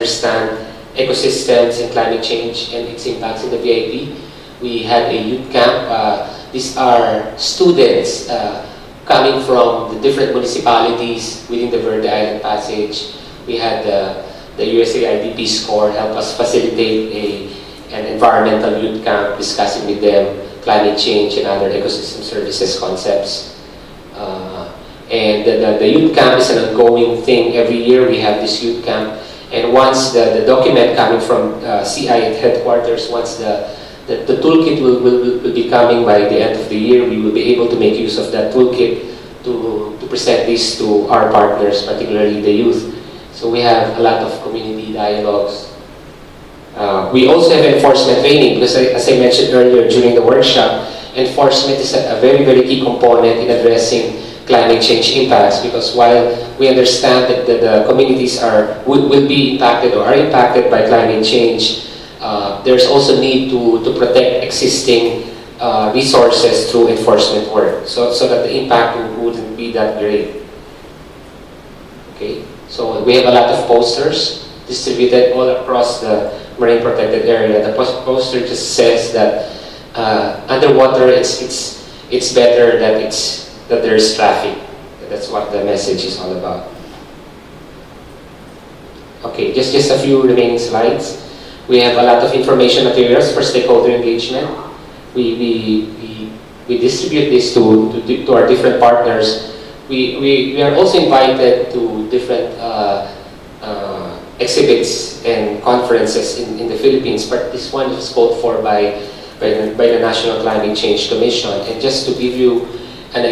understand ecosystems and climate change and its impacts in the VIP. We had a youth camp. These are students coming from the different municipalities within the Verde Island Passage. We had the USAID Peace Corps help us facilitate an environmental youth camp, discussing with them climate change and other ecosystem services concepts. And the youth camp is an ongoing thing. Every year we have this youth camp. And once the document coming from CI at headquarters, once the toolkit will be coming by the end of the year, we will be able to make use of that toolkit to present this to our partners, particularly the youth. So we have a lot of community dialogues. We also have enforcement training because, as I mentioned earlier during the workshop, enforcement is a very, very key component in addressing climate change impacts, because while we understand that the communities will be impacted or are impacted by climate change, there's also need to protect existing resources through enforcement work, so that the impact wouldn't be that great. Okay, so we have a lot of posters distributed all across the marine protected area. The poster just says that underwater it's better that there's traffic. That's what the message is all about. Okay, just a few remaining slides. We have a lot of information materials for stakeholder engagement. We distribute this to our different partners. We are also invited to different exhibits and conferences in the Philippines, but this one was called for by the National Climate Change Commission. And just to give you an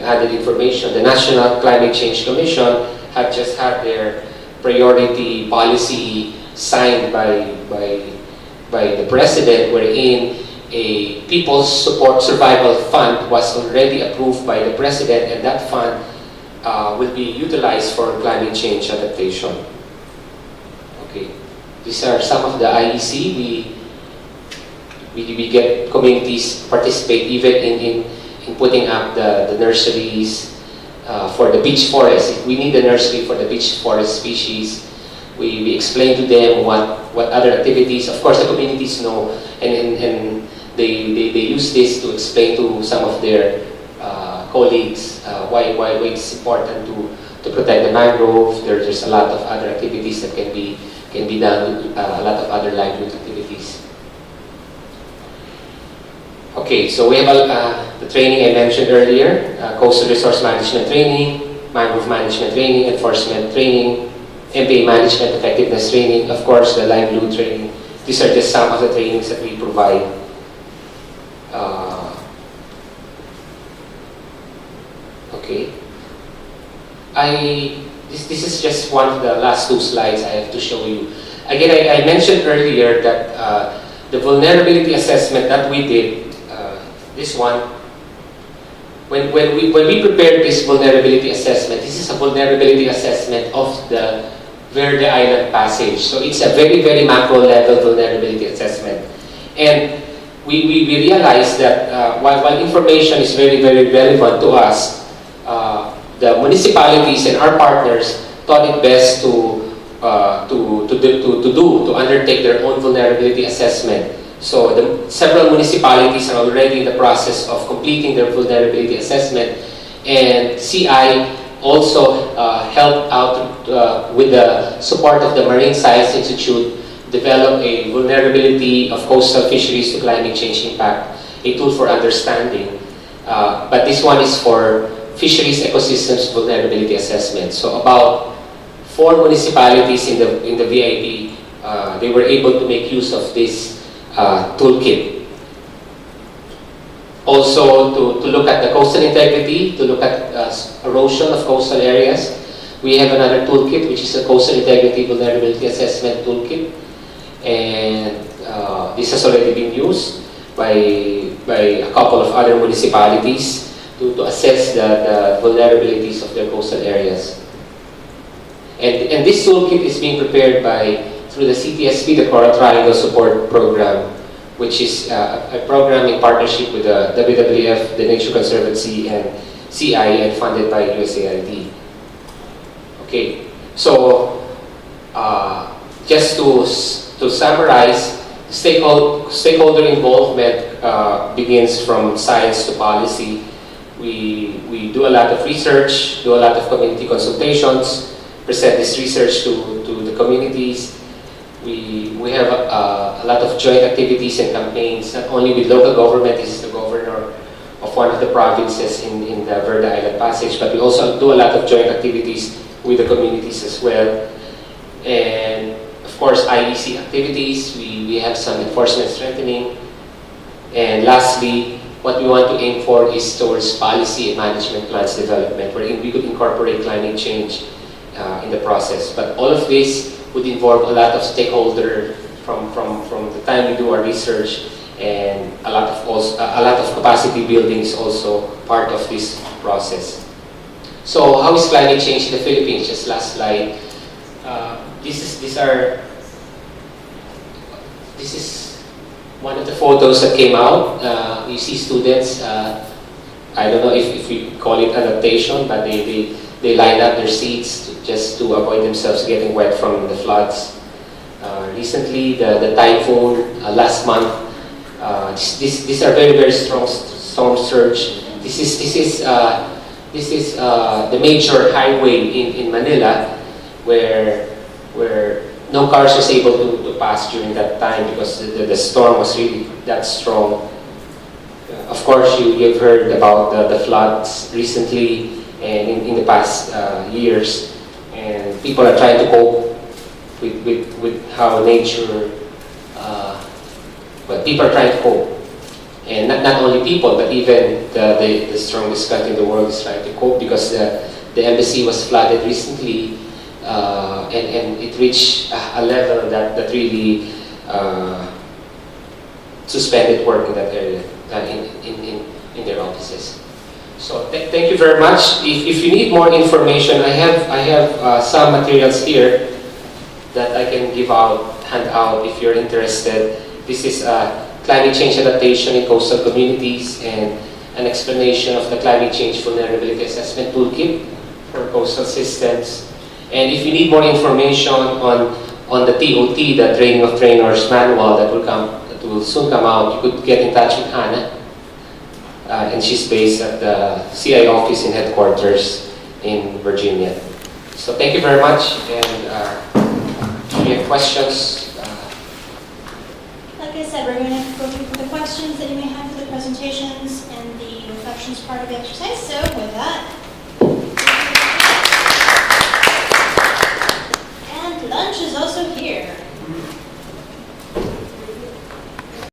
added information, the National Climate Change Commission have just had their priority policy signed by the President, wherein a People's Support Survival Fund was already approved by the President, and that fund will be utilized for climate change adaptation. Okay, these are some of the IEC. We get communities participate even in putting up the nurseries for the beach forest. If we need a nursery for the beach forest species, we explain to them what other activities. Of course, the communities know, and they use this to explain to some of their colleagues why it's important to protect the mangrove. There's a lot of other activities that can be done, a lot of other livelihood activities. Okay, so we have the training I mentioned earlier, coastal resource management training, mangrove management training, enforcement training, MPA management effectiveness training, of course the livelihood training. These are just some of the trainings that we provide. Okay, this is just one of the last two slides I have to show you. Again, I mentioned earlier that the vulnerability assessment that we did, this one, when we prepared this vulnerability assessment, this is a vulnerability assessment of the Verde Island Passage. So it's a very, very macro level vulnerability assessment. And we realized that while information is very, very relevant to us, the municipalities and our partners thought it best to undertake their own vulnerability assessment. So several municipalities are already in the process of completing their vulnerability assessment, and CI also helped out with the support of the Marine Science Institute, develop a vulnerability of coastal fisheries to climate change impact, a tool for understanding. But this one is for fisheries ecosystems vulnerability assessment. So about 4 municipalities in the VIP, they were able to make use of this toolkit. Also, to look at the coastal integrity, to look at erosion of coastal areas, we have another toolkit, which is a coastal integrity vulnerability assessment toolkit, and this has already been used by a couple of other municipalities to assess the vulnerabilities of their coastal areas. And this toolkit is being prepared through the CTSP, the Coral Triangle Support Program, which is a program in partnership with the WWF, the Nature Conservancy, and CI, and funded by USAID. Okay, so just to summarize, stakeholder involvement begins from science to policy. We do a lot of research, do a lot of community consultations, present this research to the communities. We have a lot of joint activities and campaigns, not only with local government. This is the governor of one of the provinces in the Verde Island Passage, but we also do a lot of joint activities with the communities as well. And of course, IEC activities, we have some enforcement strengthening. And lastly, what we want to aim for is towards policy and management plans development, wherein we could incorporate climate change in the process. But all of this would involve a lot of stakeholder from the time we do our research, and a lot of capacity building is also part of this process. So how is climate change in the Philippines? Just last slide. This is one of the photos that came out. You see students. I don't know if we call it adaptation, but they line up their seats just to avoid themselves getting wet from the floods. Recently, the typhoon last month. These are very strong storm surge. This is the major highway in Manila, where no cars was able to pass during that time because the storm was really that strong. Of course, you've heard about the floods recently and in the past years, and people are trying to cope with how nature, but people are trying to cope. And not only people, but even the strongest country in the world is trying to cope, because the embassy was flooded recently, and it reached a level that really suspended work in that area, in their offices. So thank you very much. If you need more information, I have some materials here that I can hand out if you're interested. This is climate change adaptation in coastal communities, and an explanation of the climate change vulnerability assessment toolkit for coastal systems. And if you need more information on the TOT, the Training of Trainers manual that will soon come out, you could get in touch with Hannah. And she's based at the CI office in headquarters in Virginia. So thank you very much, and if you have questions. Like I said, we're going to go through the questions that you may have for the presentations and the reflections part of the exercise. So with that, and lunch is also here.